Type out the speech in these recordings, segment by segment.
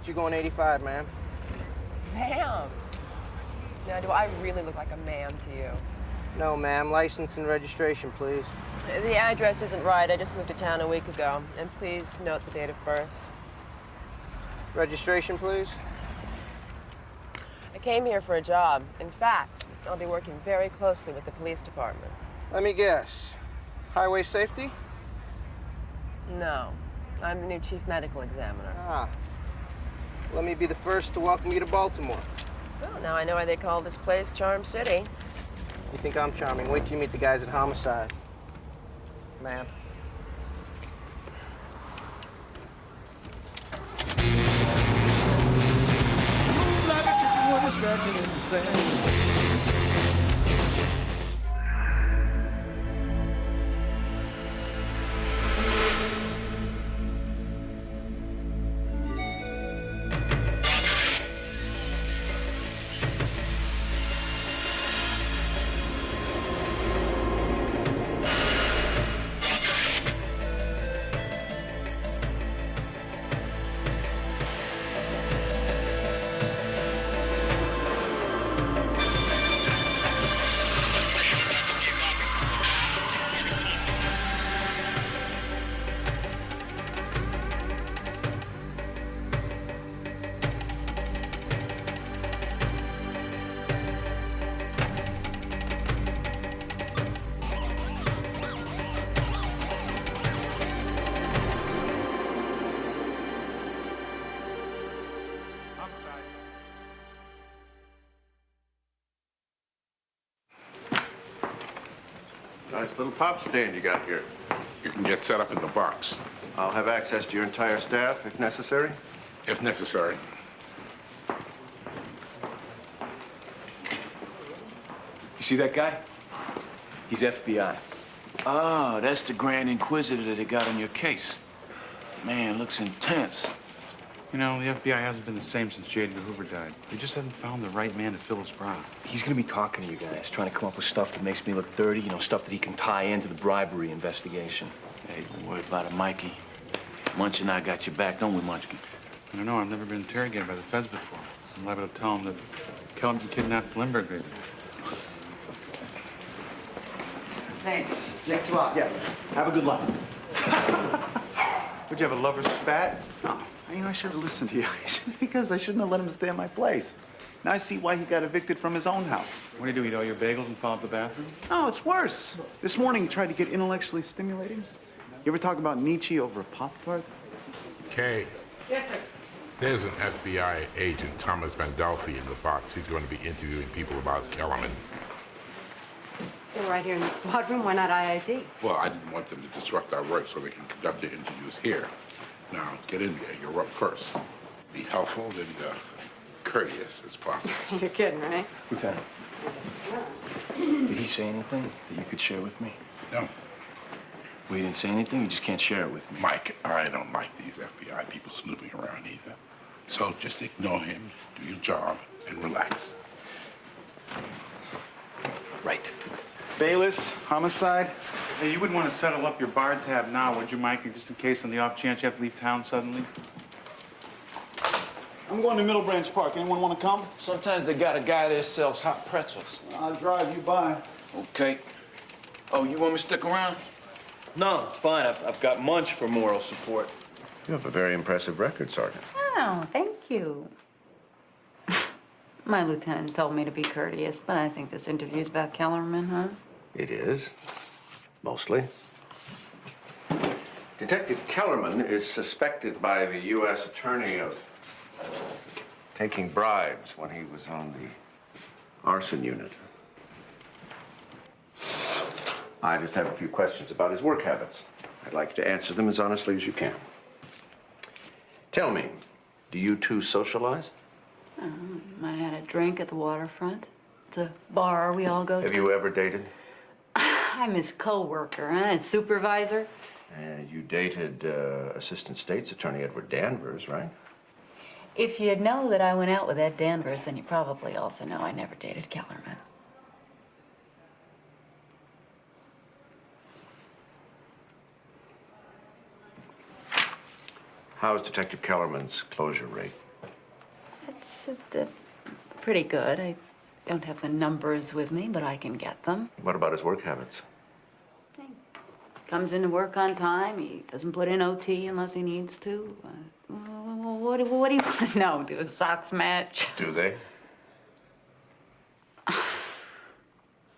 You going 85, ma'am? Ma'am. Now, do I really look like a ma'am to you? No, ma'am. License and registration, please. The address isn't right. I just moved to town a week ago. And please note the date of birth. Registration, please. I came here for a job. In fact, I'll be working very closely with the police department. Let me guess. Highway safety? No. I'm the new chief medical examiner. Ah. Let me be the first to welcome you to Baltimore. Well, now I know why they call this place Charm City. You think I'm charming? Wait till you meet the guys at Homicide. Ma'am. Scratching in the sand. Nice little pop stand you got here. You can get set up in the box, I'll have access to your entire staff if necessary. if necessary. You see that guy? He's FBI. Ah, that's the Grand Inquisitor that they got on your case. Man, looks intense. You know, the FBI hasn't been the same since J. Edgar Hoover died. They just haven't found the right man to fill his brow. He's gonna be talking to you guys, trying to come up with stuff that makes me look dirty, you know, stuff that he can tie into the bribery investigation. Hey, don't worry about it, Mikey. Munch and I got your back, don't we, Munchkin? I don't know, I've never been interrogated by the feds before. I'm liable to tell them that Kellerman kidnapped Lindbergh, baby. Thanks. Thanks a lot. Yeah, have a good life. Would you have a lover's spat? No, you know, I should have listened to you. Because I shouldn't have let him stay in my place. Now I see why he got evicted from his own house. What do? Eat all your bagels and fall off the bathroom? No, it's worse. This morning he tried to get intellectually stimulating. You ever talk about Nietzsche over a Pop-Tart? Kay, Yes, sir. there's an FBI agent, Thomas Vandolfi, in the box. He's going to be interviewing people about Kellerman. They're right here in the squad room. Why not IID? Well, I didn't want them to disrupt our work so they can conduct their interviews here. Now, get in there. You're up first. Be helpful and courteous as possible. You're kidding, right? Lieutenant, did he say anything that you could share with me? No. Well, he didn't say anything? You just can't share it with me. Mike, I don't like these FBI people snooping around either. So just ignore him, do your job, and relax. Right. Bayliss, Homicide. Hey, you wouldn't want to settle up your bar tab now, would you, Mike? Just in case on the off chance you have to leave town suddenly? I'm going to Middle Branch Park. Anyone want to come? Sometimes they got a guy there sells hot pretzels. I'll drive you by. Okay. Oh, you want me to stick around? No, it's fine. I've got Munch for moral support. You have a very impressive record, Sergeant. Oh, thank you. My lieutenant told me to be courteous, but I think this interview's about Kellerman, huh? It is. Mostly. Detective Kellerman is suspected by the U.S. Attorney of taking bribes when he was on the arson unit. I just have a few questions about his work habits. I'd like you to answer them as honestly as you can. Tell me, do you two socialize? I had a drink at the waterfront. It's a bar we all go to. Have you ever dated? I'm his co-worker, huh? His supervisor. You dated Assistant State's Attorney Edward Danvers, right? If you know that I went out with Ed Danvers, then you probably also know I never dated Kellerman. How's Detective Kellerman's closure rate? It's pretty good. I don't have the numbers with me, but I can get them. What about his work habits? He comes into work on time. He doesn't put in OT unless he needs to. What do you want to know? Do his socks match? Do they?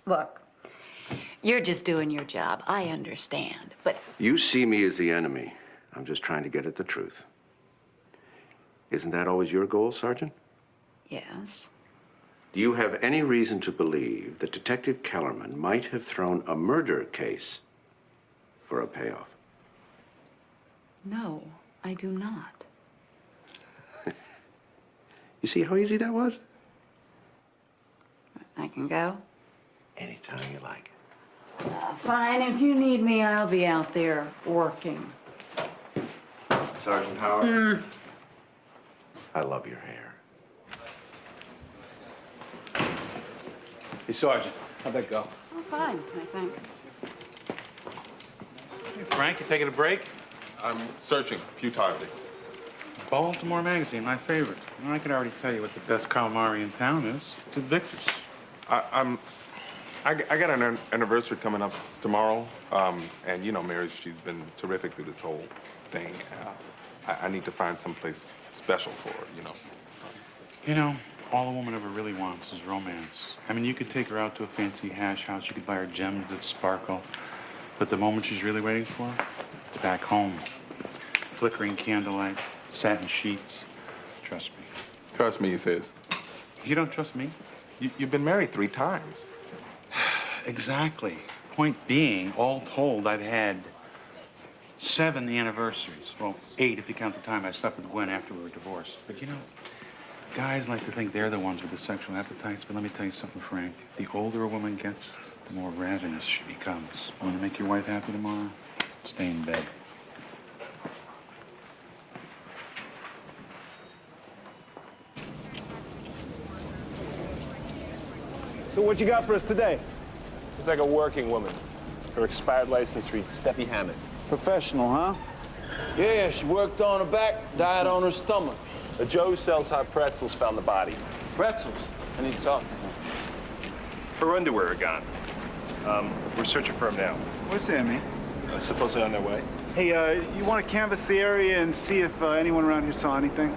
Look, you're just doing your job. I understand, but You see me as the enemy. I'm just trying to get at the truth. Isn't that always your goal, Sergeant? yes. Do you have any reason to believe that Detective Kellerman might have thrown a murder case for a payoff? No, I do not. You see how easy that was? I can go? Anytime you like. Fine, if you need me, I'll be out there working. Sergeant Howard? I love your hair. Hey, Sergeant, how'd that go? Oh, fine, I think. Hey, Frank, you taking a break? I'm searching futilely. Baltimore Magazine, my favorite. Well, I can already tell you what the best calamari in town is. It's at Victor's. I got an anniversary coming up tomorrow, and you know, Mary, she's been terrific through this whole thing. I need to find someplace special for her, you know. You know, all a woman ever really wants is romance. I mean, you could take her out to a fancy hash house, you could buy her gems that sparkle, but the moment she's really waiting for, it's back home. Flickering candlelight, satin sheets. Trust me. Trust me, he says. You don't trust me? You've been married 3 times. Exactly. Point being, all told, I've had 7 anniversaries. Well, 8 if you count the time I slept with Gwen after we were divorced. But you know, guys like to think they're the ones with the sexual appetites, but let me tell you something, Frank. The older a woman gets, the more ravenous she becomes. Want to make your wife happy tomorrow? Stay in bed. So what you got for us today? It's like a working woman. Her expired license reads Steffi Hammond. Professional, huh? Yeah, she worked on her back, died on her stomach. A Joe who sells hot pretzels found the body. Pretzels? I need to talk to her. Her underwear are gone. We're searching for them now. What's that mean? Supposedly on their way. Hey, you want to canvass the area and see if anyone around here saw anything?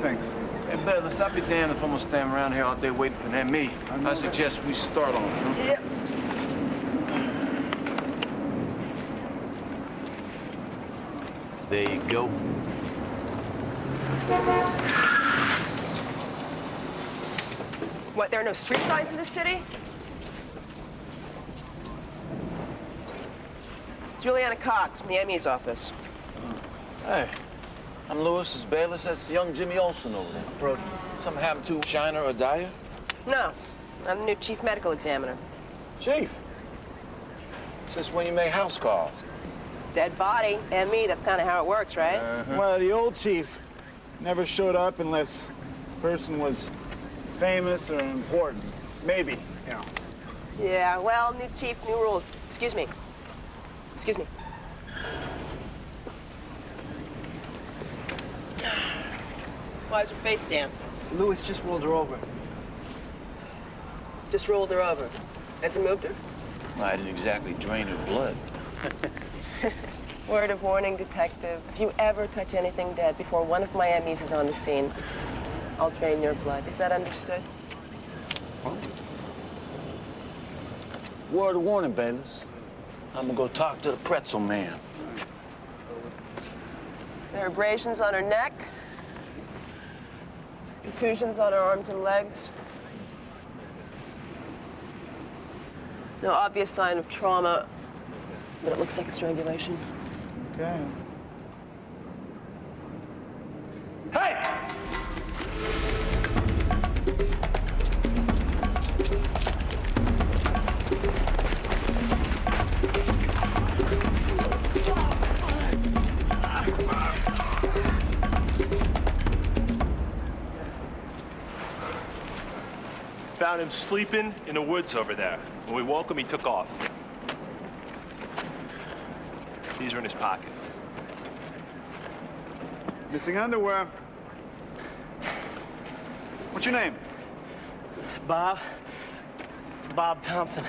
Thanks. Hey, Bayliss, I'll be damned if I'm gonna stand around here all day waiting for that me. I suggest we start on it. Huh? Yep. There you go. What, there are no street signs in this city? Juliana Cox, Miami's office. Hey, I'm Lewis, it's Bayliss. That's young Jimmy Olsen over there. Brody, something happened to Shiner or Dyer? No, I'm the new chief medical examiner. Chief, since when you make house calls? Dead body, and me, that's kind of how it works, right? Well, the old chief never showed up unless the person was famous or important. Maybe, you know. Yeah, well, new chief, new rules. Excuse me. Excuse me. Why is her face damp? Lewis just rolled her over. Just rolled her over. Has it moved her? I didn't exactly drain her blood. Word of warning, detective. If you ever touch anything dead before one of my MEs is on the scene, I'll drain your blood. Is that understood? Word of warning, Bayliss. I'm gonna go talk to the pretzel man. There are abrasions on her neck, contusions on her arms and legs. No obvious sign of trauma, but it looks like a strangulation. Okay. Hey! Found him sleeping in the woods over there. When we woke him, he took off. These are in his pocket. Missing underwear. What's your name? Bob Thompson.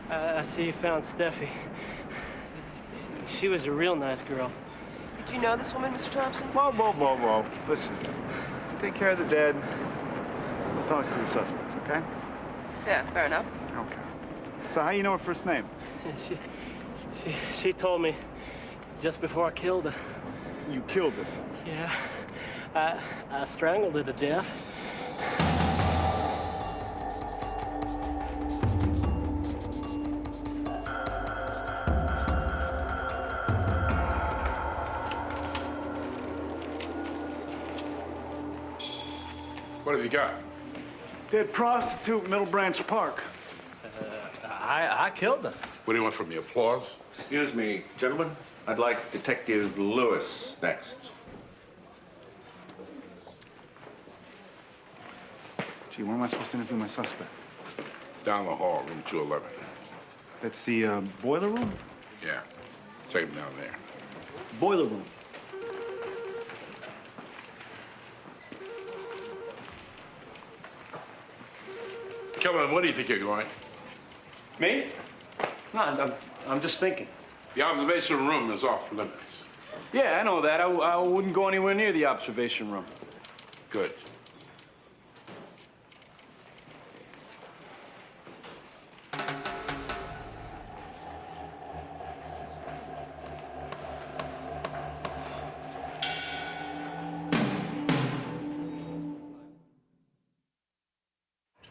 I see you found Steffi. She was a real nice girl. Do you know this woman, Mr. Thompson? Whoa. Listen, take care of the dead. We'll talk to the suspects, okay? Yeah, fair enough. Okay. So how you know her first name? She told me just before I killed her. You killed her? Yeah. I strangled her to death. What have you got? Dead prostitute, Middle Branch Park. I killed her. What do you want from me, applause? Excuse me, gentlemen. I'd like Detective Lewis next. Gee, where am I supposed to interview my suspect? Down the hall, room 211. That's the boiler room? Yeah, take him down there. Boiler room. Kellerman, what do you think you're going? Me? No, I'm just thinking. The observation room is off limits. Yeah, I know that. I wouldn't go anywhere near the observation room. Good.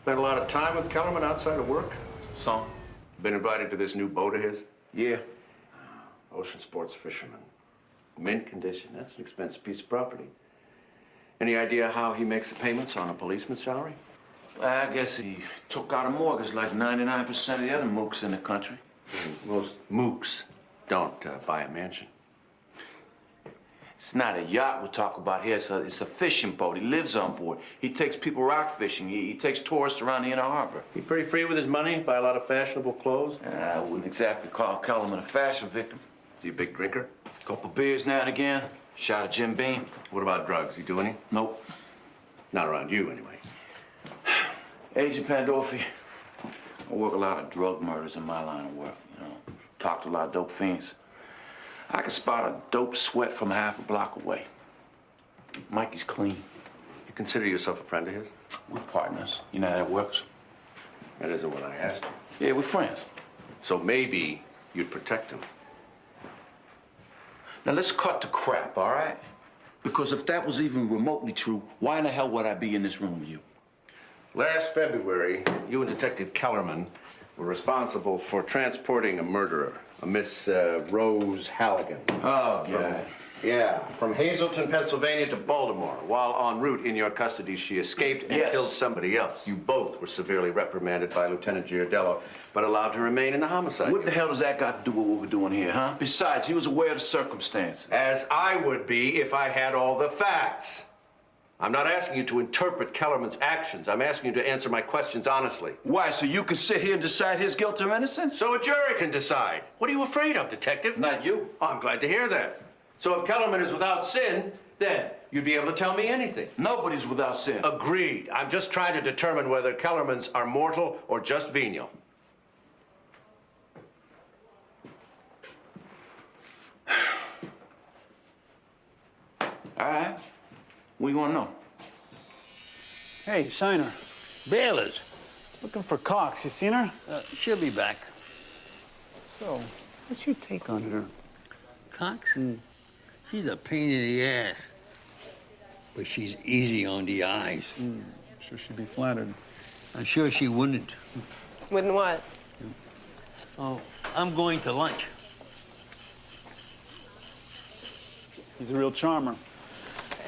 Spent a lot of time with Kellerman outside of work? Some. Been invited to this new boat of his? Yeah. Ocean sports fisherman. Mint condition. That's an expensive piece of property. Any idea how he makes the payments on a policeman's salary? I guess he took out a mortgage like 99% of the other mooks in the country. Most mooks don't buy a mansion. It's not a yacht we're talking about here. It's a fishing boat. He lives on board. He takes people rock fishing. He takes tourists around the inner harbor. He pretty free with his money, buy a lot of fashionable clothes. I wouldn't exactly call Kellerman a fashion victim. Is he a big drinker? Couple beers now and again. Shot of Jim Beam. What about drugs? He do any? Nope. Not around you, anyway. Agent Pandolfi, I work a lot of drug murders in my line of work, you know. Talk to a lot of dope fiends. I can spot a dope sweat from half a block away. Mikey's clean. You consider yourself a friend of his? We're partners. You know how that works? That isn't what I asked. Yeah, we're friends. So maybe you'd protect him. Now let's cut the crap, all right? Because if that was even remotely true, why in the hell would I be in this room with you? Last February, you and Detective Kellerman were responsible for transporting a murderer, a Miss Rose Halligan. Oh, God. From Hazleton, Pennsylvania to Baltimore. While en route in your custody, she escaped and killed somebody else. You both were severely reprimanded by Lieutenant Giardello, but allowed to remain in the homicide What unit. the hell does that got to do with what we're doing here, huh? Besides, he was aware of the circumstances. As I would be if I had all the facts. I'm not asking you to interpret Kellerman's actions. I'm asking you to answer my questions honestly. Why, so you can sit here and decide his guilt or innocence? So a jury can decide. What are you afraid of, Detective? Not you. Oh, I'm glad to hear that. So if Kellerman is without sin, then you'd be able to tell me anything. Nobody's without sin. Agreed. I'm just trying to determine whether Kellermans are mortal or just venial. All right. What do you want to know? Hey, Shiner. Bayliss. Looking for Cox. You seen her? She'll be back. So, what's your take on her? Cox? She's a pain in the ass. But she's easy on the eyes. Sure she'd be flattered. I'm sure she wouldn't. Wouldn't what? Oh, I'm going to lunch. He's a real charmer.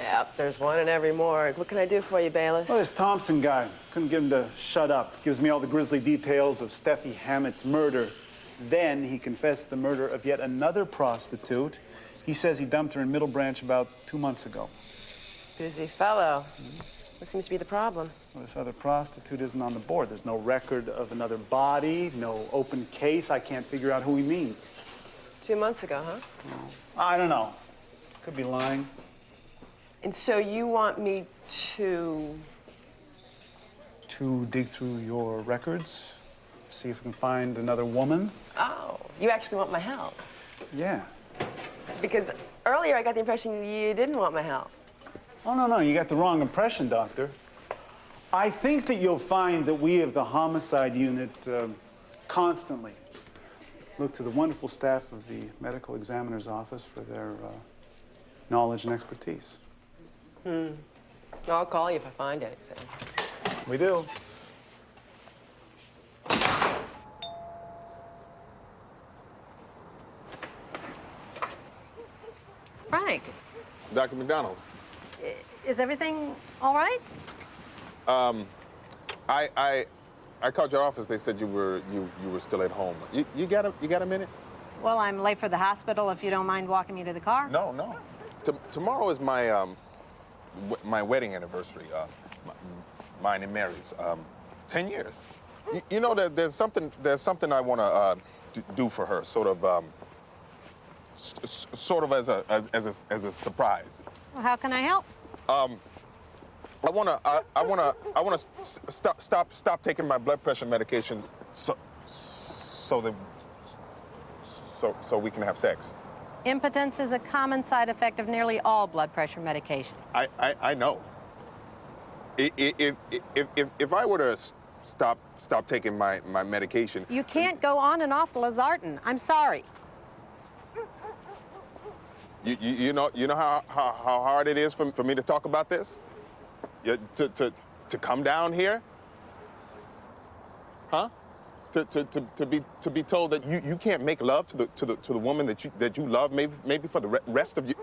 Yep, there's one in every morgue. What can I do for you, Bayliss? Well, this Thompson guy, couldn't get him to shut up. Gives me all the grisly details of Steffi Hammett's murder. Then he confessed the murder of yet another prostitute. He says he dumped her in Middle Branch about 2 months ago. Busy fellow. What seems to be the problem? Well, this other prostitute isn't on the board. There's no record of another body, no open case. I can't figure out who he means. 2 months ago, huh? I don't know. Could be lying. And so you want me to... To dig through your records, see if we can find another woman? Oh, you actually want my help? Yeah. Because earlier I got the impression you didn't want my help. Oh, no, you got the wrong impression, Doctor. I think that you'll find that we of the homicide unit constantly look to the wonderful staff of the medical examiner's office for their knowledge and expertise. I'll call you if I find anything. We do. Frank, Dr. McDonald. is everything all right? I called your office. They said you were still at home. You got a minute? Well, I'm late for the hospital. If you don't mind walking me to the car. No. Tomorrow is my my wedding anniversary. Mine and Mary's. 10 years. You know that there's something I want to do for her. Sort of as a surprise. Well, how can I help? I wanna stop taking my blood pressure medication so we can have sex. Impotence is a common side effect of nearly all blood pressure medication. I know. If I were to stop taking my medication. You can't go on and off the Losartan. I'm sorry. You know how hard it is for me to talk about this? To come down here? Huh? To be told that you can't make love to the woman that you love maybe for the rest of you.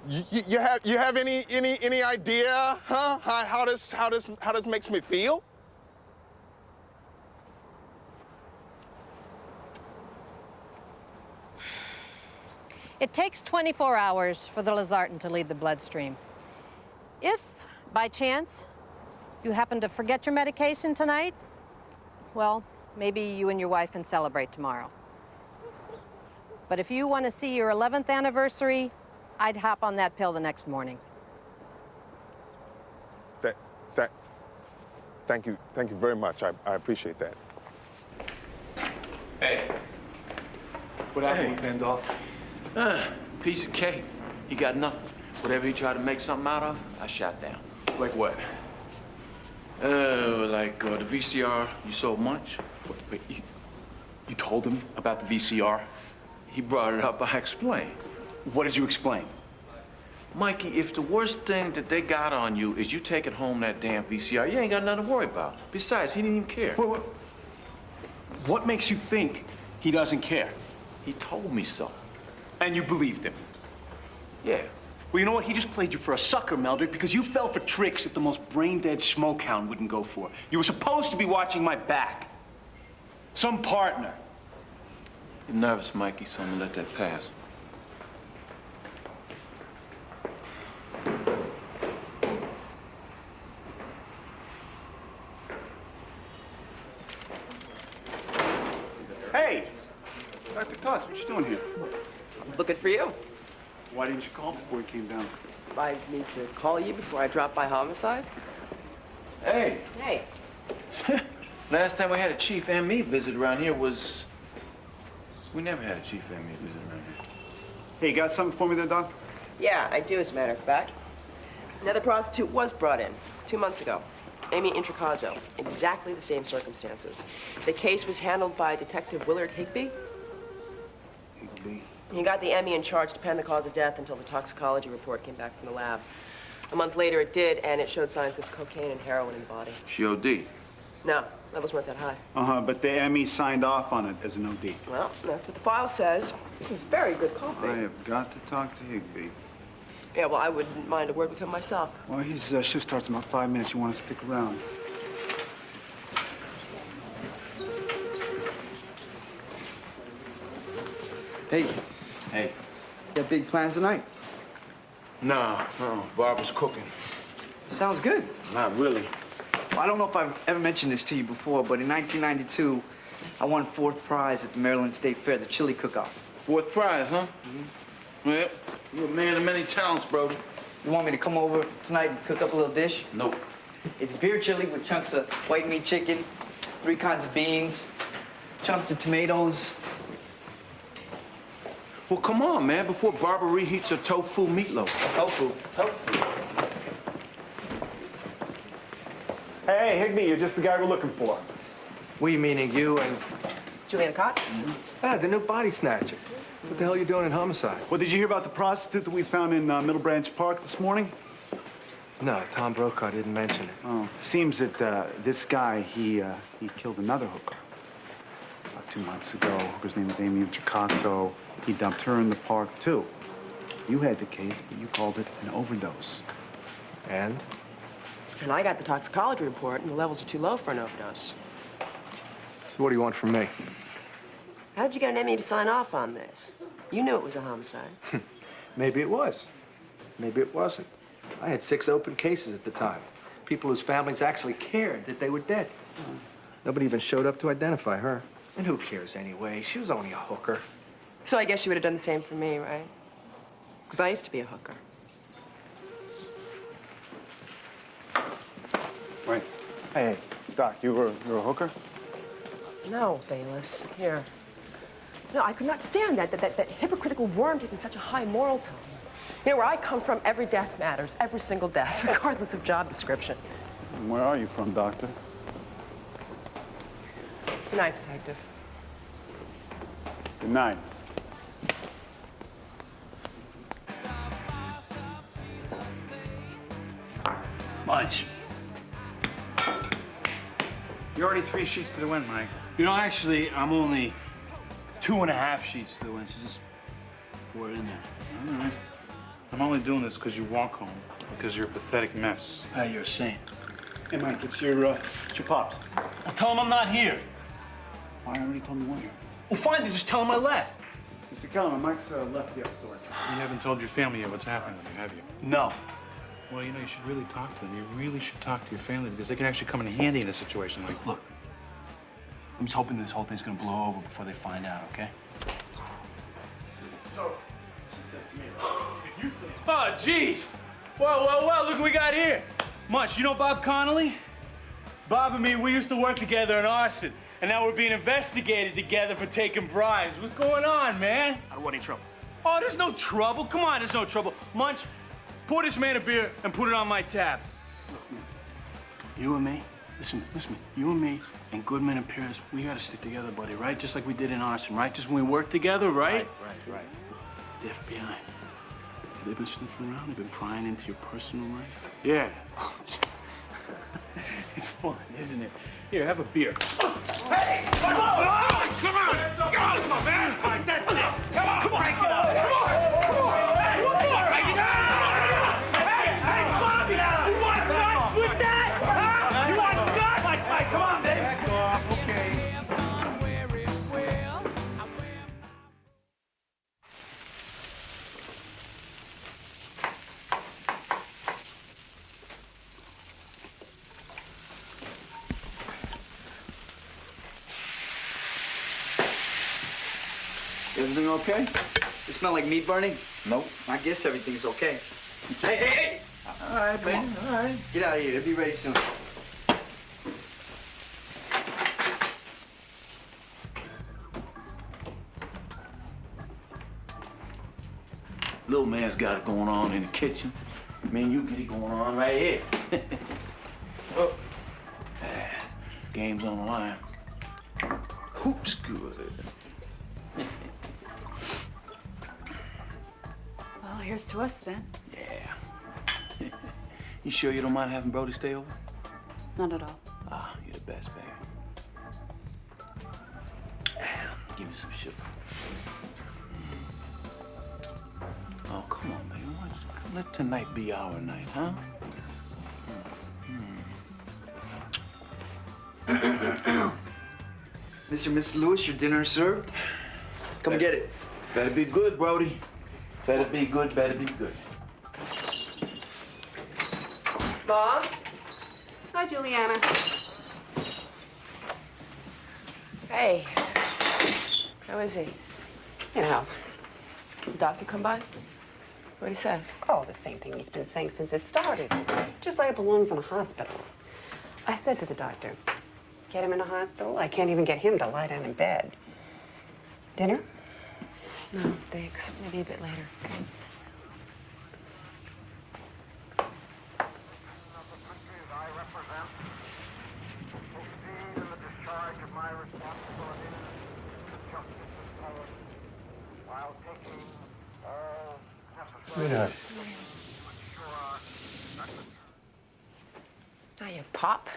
You have any idea, huh? How this makes me feel? It takes 24 hours for the Losartan to leave the bloodstream. If, by chance, you happen to forget your medication tonight, well, maybe you and your wife can celebrate tomorrow. But if you want to see your 11th anniversary, I'd hop on that pill the next morning. Thank you very much. I appreciate that. Hey. What happened with Pandolfi? Piece of cake. He got nothing. Whatever he tried to make something out of, I shot down. Like what? The VCR you sold Munch. Wait, you told him about the VCR? He brought it up, I explained. What did you explain? Mikey, if the worst thing that they got on you is you taking home that damn VCR, you ain't got nothing to worry about. Besides, he didn't even care. Wait. What makes you think he doesn't care? He told me so. And you believed him? Yeah. Well, you know what? He just played you for a sucker, Meldrick, because you fell for tricks that the most brain-dead smokehound wouldn't go for. You were supposed to be watching my back. Some partner. You're nervous, Mikey, so I'm gonna let that pass. Hey! Dr. Cox, what you doing here? I'm looking for you. Why didn't you call before you came down? I need to call you before I drop by Homicide? Hey! Hey. Last time we had a Chief M.E. visit around here was... We never had a Chief M.E. visit around here. Hey, you got something for me there, Doc? Yeah, I do, as a matter of fact. Another prostitute was brought in 2 months ago. Amy Intricazo. Exactly the same circumstances. The case was handled by Detective Willard Higby. He got the Emmy in charge to pen the cause of death until the toxicology report came back from the lab. A month later it did, and it showed signs of cocaine and heroin in the body. She OD'd? No, levels weren't that high. But the ME signed off on it as an OD. Well, that's what the file says. This is very good copy. I have got to talk to Higby. Yeah, well, I wouldn't mind a word with him myself. Well, his shift starts in about 5 minutes. You want to stick around. Hey. Hey. Got big plans tonight? No. Barbara's cooking. Sounds good. Not really. Well, I don't know if I've ever mentioned this to you before, but in 1992, I won 4th prize at the Maryland State Fair, the chili cook-off. 4th prize, huh? Mm-hmm. Yeah, you're a man of many talents, Brody. You want me to come over tonight and cook up a little dish? Nope. It's beer chili with chunks of white meat chicken, 3 kinds of beans, chunks of tomatoes. Well, come on, man, before Barbara reheats her tofu meatloaf. Tofu. Hey, Higby, you're just the guy we're looking for. We meaning you and Juliana Cox? the new body snatcher. What the hell are you doing in Homicide? Well, did you hear about the prostitute that we found in Middle Branch Park this morning? No, Tom Brokaw didn't mention it. Oh, seems that this guy, he killed another hooker. About 2 months ago. Hooker's name was Amy Intricasso. He dumped her in the park, too. You had the case, but you called it an overdose. And? And I got the toxicology report, and the levels are too low for an overdose. So what do you want from me? How did you get an ME to sign off on this? You knew it was a homicide. Maybe it was. Maybe it wasn't. I had 6 open cases at the time. People whose families actually cared that they were dead. Nobody even showed up to identify her. And who cares anyway? She was only a hooker. So I guess you would have done the same for me, right? Because I used to be a hooker. Right. Hey, Doc, you're a hooker? No, Bayliss. Here. No, I could not stand that hypocritical worm taking such a high moral tone. You know, where I come from, every death matters. Every single death, regardless of job description. And where are you from, Doctor? Good night, Detective. Good night. Much. You're already 3 sheets to the wind, Mike. You know, actually, I'm only 2.5 sheets to the wind, so just pour it in there. All right. I'm only doing this because you walk home, because you're a pathetic mess. Hey, you're a saint. Hey, Mike, it's your pops. Well, tell him I'm not here. I already told me one here. Well, fine, then just tell him I left. Mr. Kellerman, Mike's left the other door. You haven't told your family yet what's happening with you, have you? No. Well, you know, you should really talk to them. You really should talk to your family because they can actually come in handy in a situation like... Look, I'm just hoping this whole thing's gonna blow over before they find out, okay? So, she says to me, if you think... Oh, jeez. Well, look what we got here. Much, you know Bob Connolly? Bob and me, we used to work together in arson, and now we're being investigated together for taking bribes. What's going on, man? I don't want any trouble. Oh, there's no trouble. Come on, there's no trouble. Munch, pour this man a beer and put it on my tab. Look, man, you and me, listen, you and me and Goodman and Pierce, we gotta stick together, buddy, right? Just like we did in arson, right? Just when we work together, right? Right. The FBI, they've been sniffing around, they've been prying into your personal life. Yeah. It's fun, isn't it? Here, have a beer. Hey! Come on! Come on, man! All right, that's it. Come on! Break it up! Come on! Hey, one more! Break it up! Hey, Bobby! You want nuts with that? Huh? You want nuts? Mike, come on, baby! Back off, okay. Everything okay? It smell like meat burning? Nope. I guess everything's okay. Hey! All right, man. All right. Get out of here. It'll be ready soon. Little man's got it going on in the kitchen. Man, you get it going on right here. Oh. Game's on the line. Hoops good. Well, here's to us then. Yeah. You sure you don't mind having Brody stay over? Not at all. Ah, you're the best, baby. Give me some sugar. Oh, come on, baby. Let tonight be our night, huh? Mr. and Mrs. Lewis, your dinner is served. Come get it. Better be good, Brody. Better be good, better be good. Bob? Hi, Juliana. Hey. How is he? You know, The doctor come by? What'd he say? Oh, the same thing he's been saying since it started. Just like it belongs in a hospital. I said to the doctor, get him in a hospital? I can't even get him to lie down in bed. Dinner? No, thanks. Maybe a bit later. Sweetheart. Now you pop.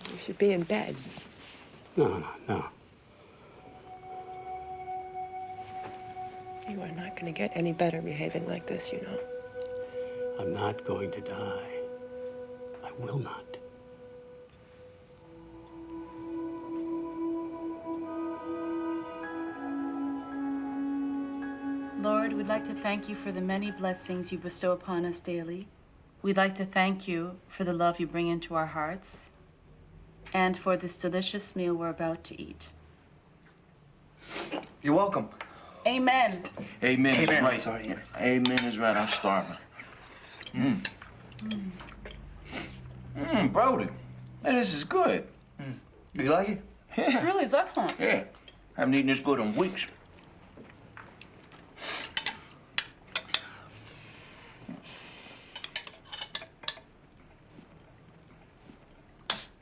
You should be in bed. No. You are not going to get any better behaving like this, you know. I'm not going to die. I will not. Lord, we'd like to thank you for the many blessings you bestow upon us daily. We'd like to thank you for the love you bring into our hearts and for this delicious meal we're about to eat. You're welcome. Amen Amen. is Amen. right. Sorry, yeah. Amen is right. I'm starving. Brody. Man, this is good. You like it? Yeah. Really, it's excellent. Yeah. I haven't eaten this good in weeks.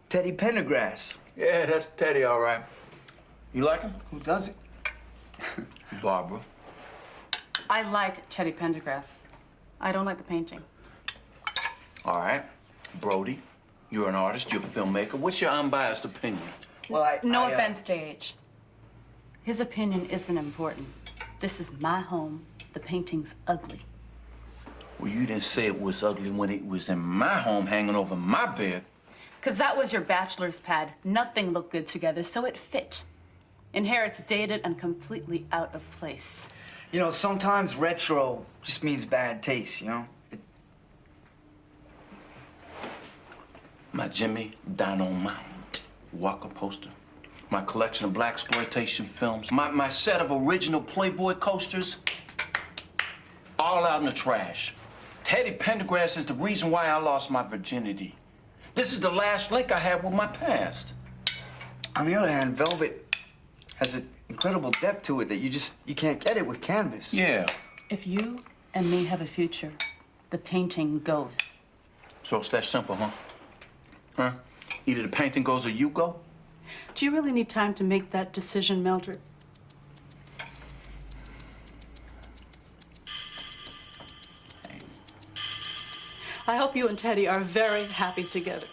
Teddy Pendergrass. Yeah, that's Teddy, all right. You like him? Who doesn't? Barbara. I like Teddy Pendergrass. I don't like the painting. All right. Brody, you're an artist, you're a filmmaker. What's your unbiased opinion? Well, No offense, J.H. His opinion isn't important. This is my home. The painting's ugly. Well, you didn't say it was ugly when it was in my home hanging over my bed. Because that was your bachelor's pad. Nothing looked good together, so it fit. In here, it's dated and completely out of place. You know, sometimes retro just means bad taste, you know? My Jimmy Dynamite Walker poster, my collection of blaxploitation films, my set of original Playboy coasters, all out in the trash. Teddy Pendergrass is the reason why I lost my virginity. This is the last link I have with my past. On the other hand, Velvet has an incredible depth to it that you can't get it with canvas. Yeah. If you and me have a future, the painting goes. So it's that simple, huh? Huh? Either the painting goes or you go? Do you really need time to make that decision, Mildred? I hope you and Teddy are very happy together.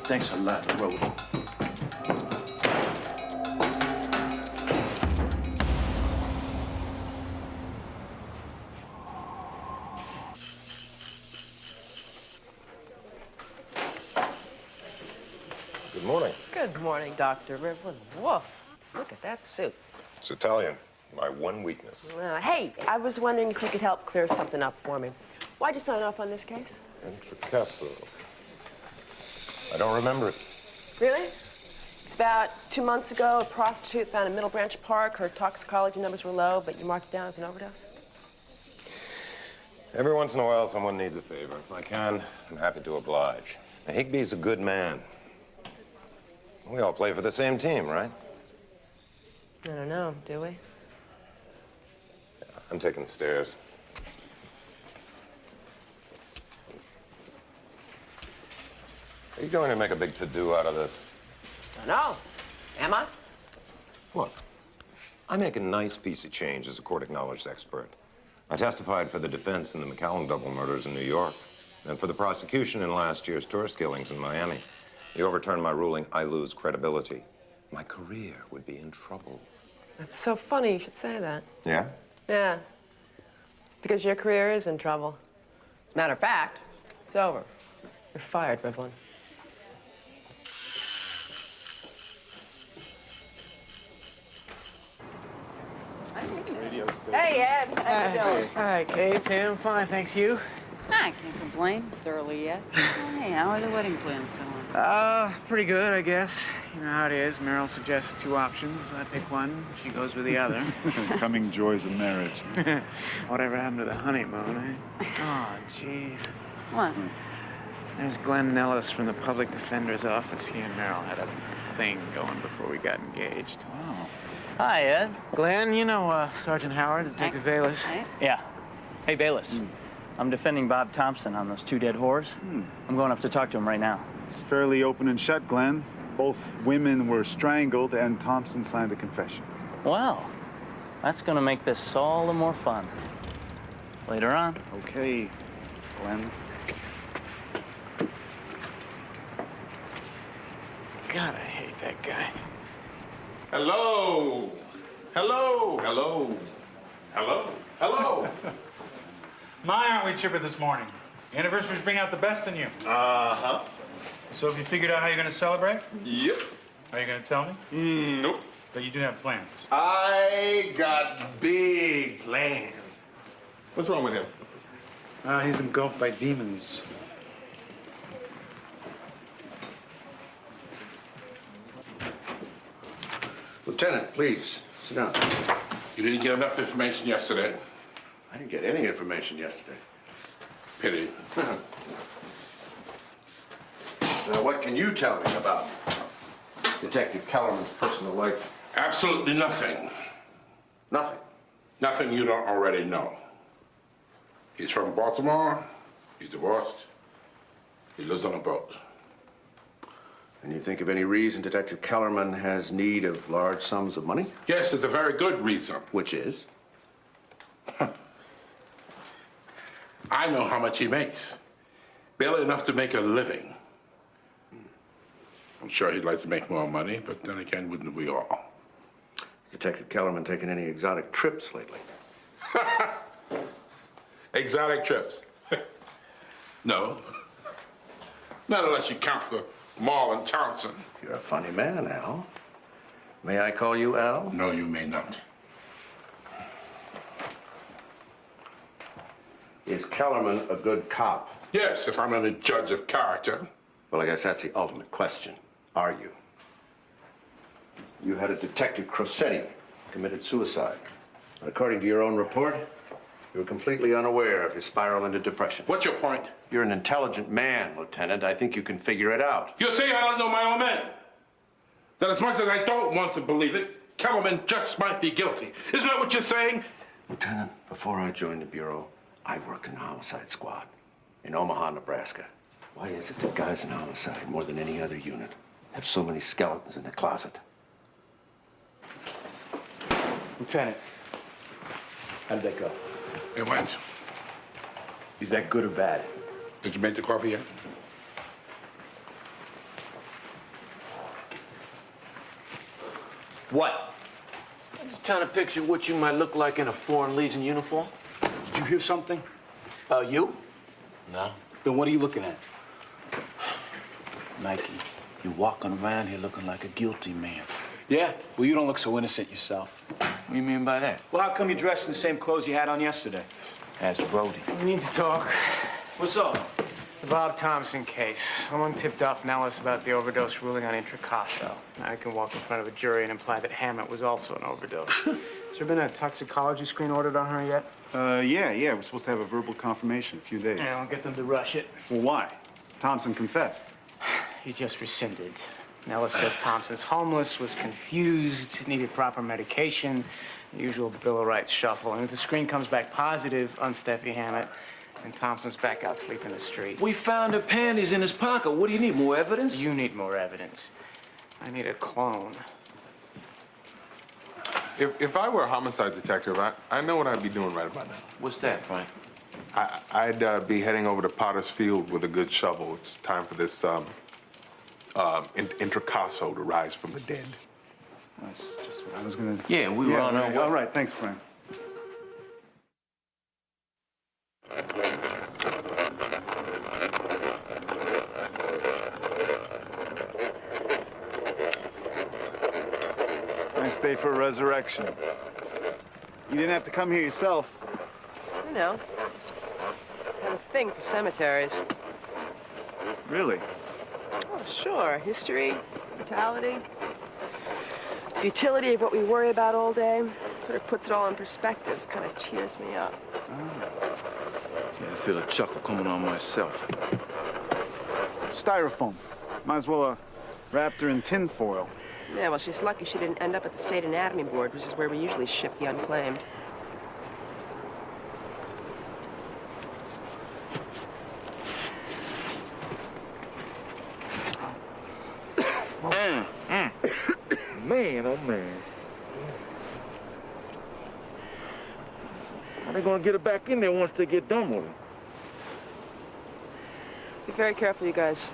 Thanks a lot, Brody. Good morning. Good morning, Dr. Rivlin. Woof. Look at that suit. It's Italian, my one weakness. Hey, I was wondering if you could help clear something up for me. Why'd you sign off on this case? Intricasso. I don't remember it. Really? It's about 2 months ago, a prostitute found in Middle Branch Park. Her toxicology numbers were low, but you marked it down as an overdose? Every once in a while, someone needs a favor. If I can, I'm happy to oblige. Now, Higby's a good man. We all play for the same team, right? I don't know, do we? I'm taking the stairs. Are you going to make a big to-do out of this? Don't know. Am I? What? I make a nice piece of change as a court-acknowledged expert. I testified for the defense in the McCallum double murders in New York, and for the prosecution in last year's tourist killings in Miami. You overturn my ruling, I lose credibility. My career would be in trouble. That's so funny you should say that. Yeah? Yeah. Because your career is in trouble. As a matter of fact, it's over. You're fired, Rivlin. Hey, Ed. How you doing? Hi, Kate. I'm fine, thanks. You? I can't complain. It's early yet. Hey, how are the wedding plans going? Pretty good, I guess. You know how it is. Meryl suggests two options. I pick one, she goes with the other. Coming joys of marriage. Whatever happened to the honeymoon, eh? Oh, jeez. What? There's Glenn Nellis from the public defender's office. He and Meryl had a thing going before we got engaged. Wow. Hi, Ed. Glenn, you know Sergeant Howard, Detective Bayliss. Yeah. Hey, Bayliss. I'm defending Bob Thompson on those two dead whores. I'm going up to talk to him right now. It's fairly open and shut, Glenn. Both women were strangled, and Thompson signed the confession. Well, that's going to make this all the more fun. Later on. Okay, Glenn. God, I hate that guy. Hello. Hello. Hello. Hello. Hello. My, aren't we chipper this morning? Anniversaries bring out the best in you. Uh-huh. So have you figured out how you're going to celebrate? Yep. Are you going to tell me? Nope. But you do have plans. I got big plans. What's wrong with him? He's engulfed by demons. Lieutenant, please, sit down. You didn't get enough information yesterday. I didn't get any information yesterday. Pity. Now, what can you tell me about Detective Kellerman's personal life? Absolutely nothing. Nothing? Nothing you don't already know. He's from Baltimore. He's divorced. He lives on a boat. And you think of any reason Detective Kellerman has need of large sums of money? Yes, it's a very good reason. Which is? I know how much he makes. Barely enough to make a living. I'm sure he'd like to make more money, but then again, wouldn't we all? Detective Kellerman taken any exotic trips lately? Exotic trips? No. Not unless you count the Mall and Townsend. You're a funny man, Al. May I call you Al? No, you may not. Is Kellerman a good cop? Yes, if I'm a judge of character. Well, I guess that's the ultimate question. Are you? You had a Detective Crossetti committed suicide. But according to your own report, you were completely unaware of his spiral into depression. What's your point? You're an intelligent man, Lieutenant. I think you can figure it out. You're saying I don't know my own men. That as much as I don't want to believe it, Kellerman just might be guilty. Isn't that what you're saying? Lieutenant, before I joined the Bureau, I worked in the Homicide Squad in Omaha, Nebraska. Why is it that guys in Homicide, more than any other unit, have so many skeletons in the closet? Lieutenant, how'd that go? It went. Is that good or bad? Did you make the coffee yet? What? I'm just trying to picture what you might look like in a Foreign Legion uniform. Did you hear something? You? No. Then what are you looking at? Nike, you're walking around here looking like a guilty man. Yeah? Well, you don't look so innocent yourself. What do you mean by that? Well, how come you're dressed in the same clothes you had on yesterday? Ask Brody. We need to talk. What's up? The Bob Thompson case. Someone tipped off Nellis about the overdose ruling on Intracaso. I can walk in front of a jury and imply that Hammett was also an overdose. Has there been a toxicology screen ordered on her yet? Yeah. We're supposed to have a verbal confirmation in a few days. Yeah, I'll get them to rush it. Well, why? Thompson confessed. He just rescinded. Nellis says Thompson's homeless, was confused, needed proper medication, the usual Bill of Rights shuffle. And if the screen comes back positive on Steffi Hammett, and Thompson's back out sleeping in the street. We found her panties in his pocket. What do you need, more evidence? You need more evidence. I need a clone. If I were a homicide detective, I know what I'd be doing right about now. What's that, Frank? I'd be heading over to Potter's Field with a good shovel. It's time for this Intracaso to rise from the dead. That's just what I was gonna... Yeah, we were on our way. All right, thanks, Frank. Nice day for a resurrection. You didn't have to come here yourself. I know. I have a thing for cemeteries. Really? Oh, Sure. History, brutality, futility of what we worry about all day. Sort of puts it all in perspective. Kind of cheers me up. Yeah, I feel a chuckle coming on myself. Styrofoam. Might as well wrapped her in tinfoil. Yeah, well, she's lucky she didn't end up at the State Anatomy Board, which is where we usually ship the unclaimed. Man, oh man. How they gonna get it back in there once they get done with it? Be very careful, you guys.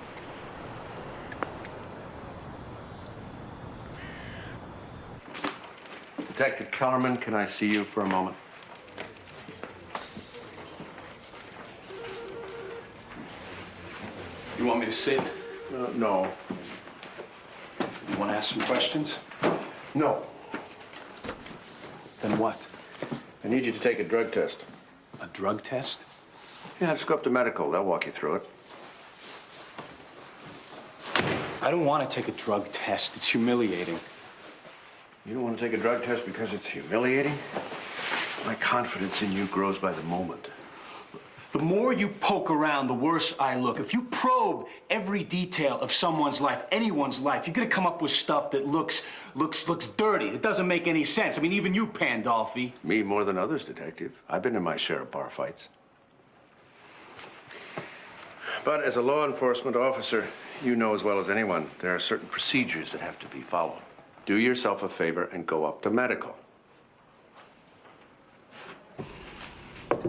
Detective Kellerman, can I see you for a moment? You want me to sit? No. You want to ask some questions? No. Then what? I need you to take a drug test. A drug test? Yeah, just go up to medical. They'll walk you through it. I don't want to take a drug test. It's humiliating. You don't want to take a drug test because it's humiliating? My confidence in you grows by the moment. The more you poke around, the worse I look. If you probe every detail of someone's life, anyone's life, you're gonna come up with stuff that looks dirty. It doesn't make any sense. I mean, even you, Pandolfi. Me more than others, Detective. I've been in my share of bar fights. But as a law enforcement officer, you know as well as anyone, there are certain procedures that have to be followed. Do yourself a favor and go up to medical.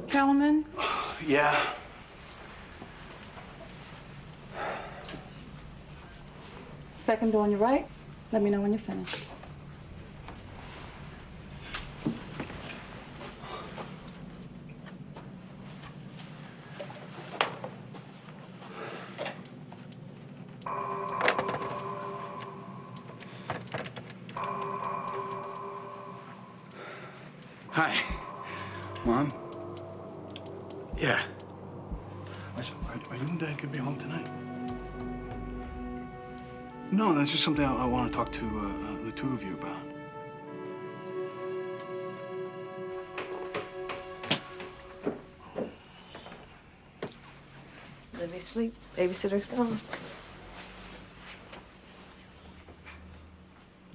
Kellerman? Yeah? Second door on your right. Let me know when you're finished. Hi. Mom? Yeah. Are you and Dad gonna be home tonight? No, that's just something I want to talk to the two of you about. Let me sleep. Babysitter's gone.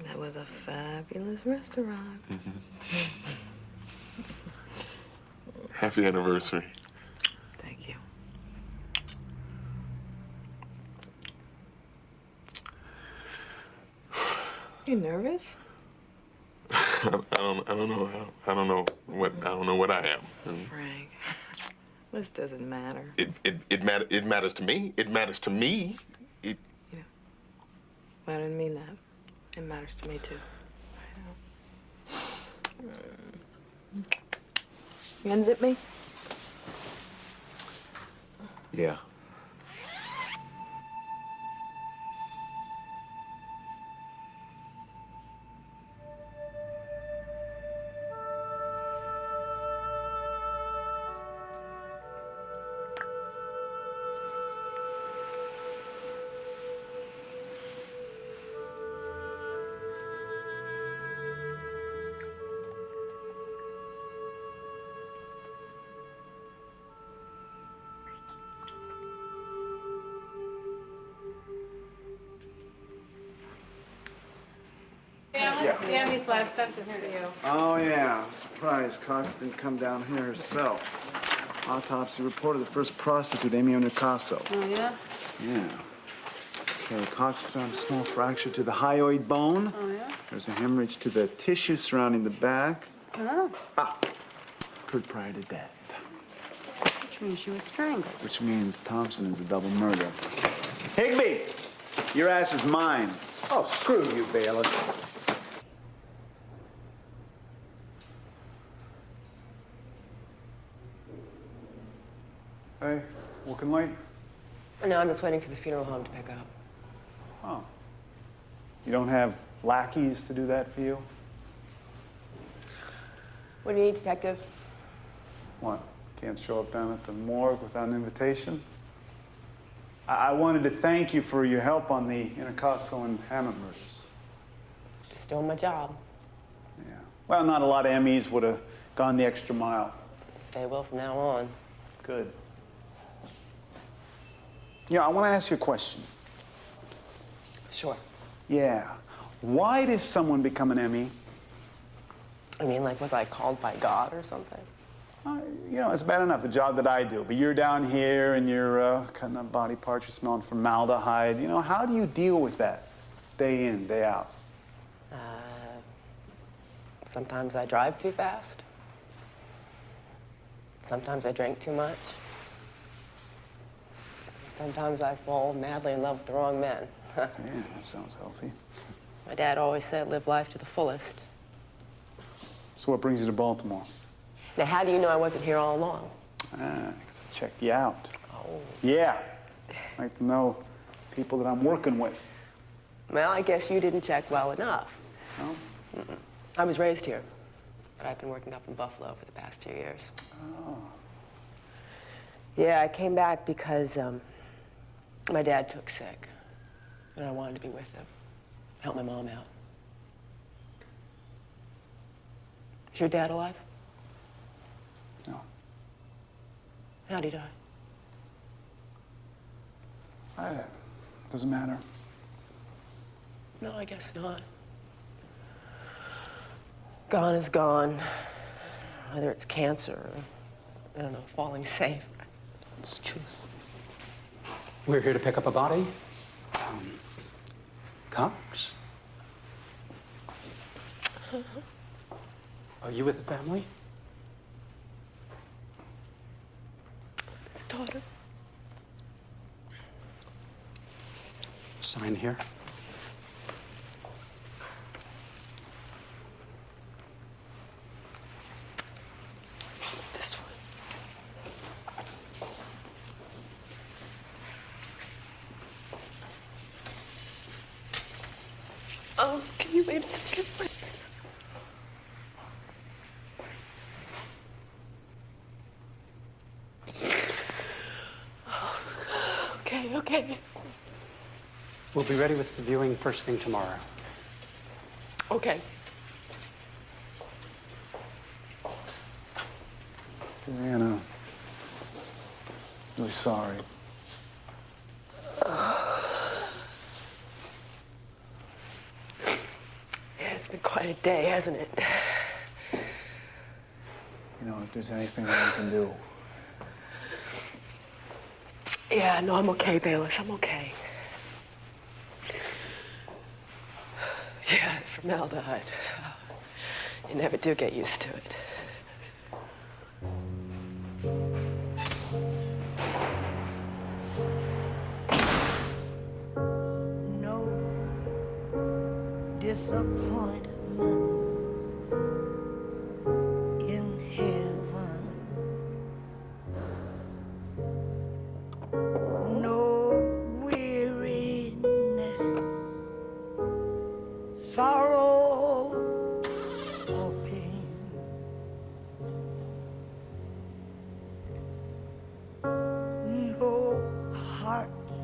That was a fabulous restaurant. Happy anniversary. Thank you. You nervous? I don't know what I am. Frank, this doesn't matter. It matters to me. It matters to me. Well, I didn't mean that. It matters to me, too. You unzip me? Yeah. Yeah, these labs sent this for you. Oh, yeah. I'm surprised Cox didn't come down here herself. Autopsy report of the first prostitute, Amy Onicaso. Oh, yeah? Yeah. Okay, Cox found a small fracture to the hyoid bone. Oh, yeah? There's a hemorrhage to the tissue surrounding the back. Oh. Occurred prior to death. Which means she was strangled. Which means Thompson is a double murder. Higby! Your ass is mine. Oh, screw you, Bayliss. Hey, working late? No, I'm just waiting for the funeral home to pick up. Oh. You don't have lackeys to do that for you? What do you need, Detective? What? Can't show up down at the morgue without an invitation? I wanted to thank you for your help on the Intercostal and Hammett murders. Just doing my job. Yeah. Well, not a lot of Emmys would have gone the extra mile. They will from now on. Good. Yeah, I want to ask you a question. Sure. Yeah. Why does someone become an Emmy? I mean, like, was I called by God or something? You know, it's bad enough, the job that I do, but you're down here and you're cutting up body parts, you're smelling formaldehyde. You know, how do you deal with that day in, day out? Sometimes I drive too fast. Sometimes I drink too much. Sometimes I fall madly in love with the wrong men. Yeah, that sounds healthy. My dad always said, live life to the fullest. So what brings you to Baltimore? Now, how do you know I wasn't here all along? Because I checked you out. Oh. Yeah. I like to know people that I'm working with. Well, I guess you didn't check well enough. No? Mm-mm. I was raised here, but I've been working up in Buffalo for the past few years. Oh. Yeah, I came back because my dad took sick, and I wanted to be with him, help my mom out. Is your dad alive? No. How'd he die? Doesn't matter. No, I guess not. Gone is gone. Whether it's cancer or, I don't know, falling safe. It's the truth. We're here to pick up a body. Cops? Are you with the family? His daughter. Sign here. It's this one. Oh, can you wait a second, please? Okay. We'll be ready with the viewing first thing tomorrow. Okay. Diana, really sorry. Yeah, it's been quite a day, hasn't it? You know, if there's anything that I can do. Yeah, no, I'm okay, Bayliss. I'm okay. Yeah, formaldehyde. You never do get used to it. No disappointment in heaven. No weariness, sorrow or pain. No hearts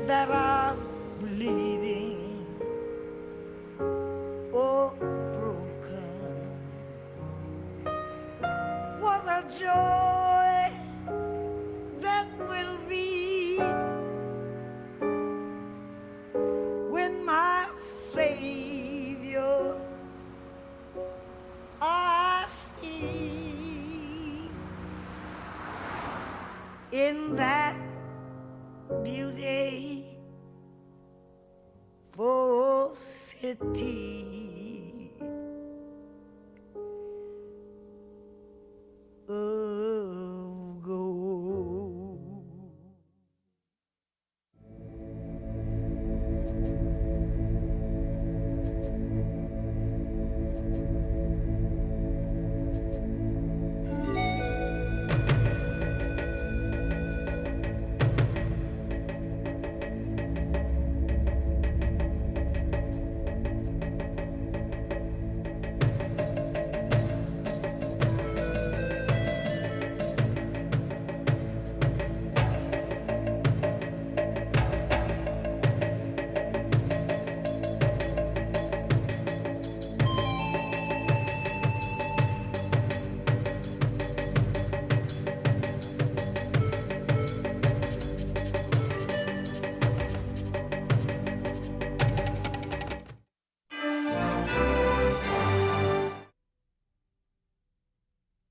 that are bleeding or broken. What a joy that will be when my Savior I see in that beauty for city.